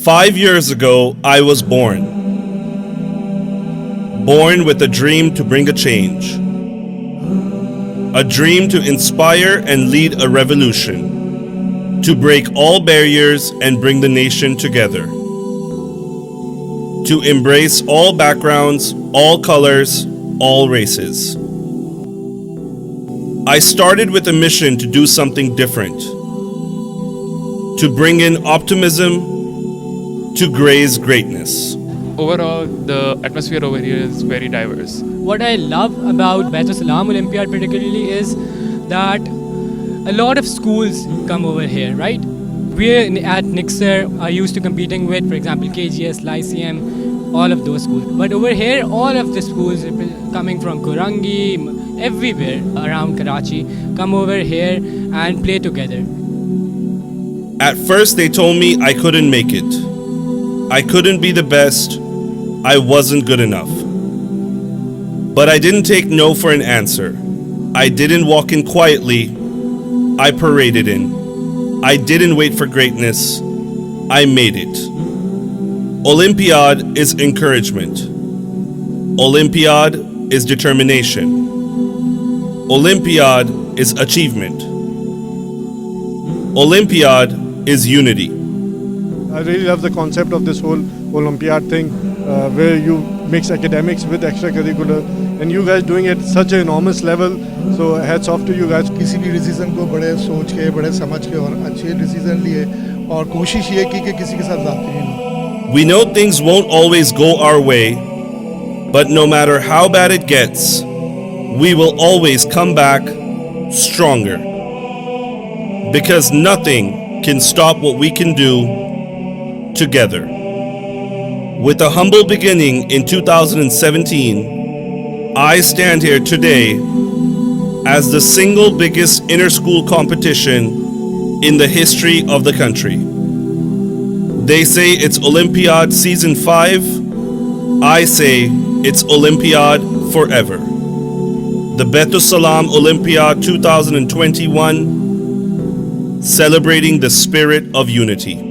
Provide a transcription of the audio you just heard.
5 years ago, I was born. Born with a dream to bring a change. A dream to inspire and lead a revolution. To break all barriers and bring the nation together. To embrace all backgrounds, all colors, all races. I started with a mission to do something different. To bring in optimism, to graze greatness. Overall, the atmosphere over here is very diverse. What I love about Baitussalam Olympiad particularly is that a lot of schools come over here, right? We're at Nixer are used to competing with, for example, KGS, Lyceum, all of those schools. But over here, all of the schools coming from Kurangi, everywhere around Karachi, come over here and play together. At first, they told me I couldn't make it. I couldn't be the best. I wasn't good enough. But I didn't take no for an answer. I didn't walk in quietly. I paraded in. I didn't wait for greatness. I made it. Olympiad is encouragement. Olympiad is determination. Olympiad is achievement. Olympiad is unity. I really love the concept of this whole Olympiad thing, where you mix academics with extracurricular, and you guys doing it at such an enormous level. So hats off to you guys. किसी भी decision को बड़े सोच के, बड़े समझ के और अच्छे डिसीजन लिए और कोशिश ये की कि किसी के साथ जाती नहीं। We know things won't always go our way, but no matter how bad it gets, we will always come back stronger. Because nothing can stop what we can do together. With a humble beginning in 2017, I stand here today as the single biggest inter-school competition in the history of the country. They say it's Olympiad Season 5. I say it's Olympiad forever. The Baitussalam Olympiad 2021, celebrating the spirit of unity.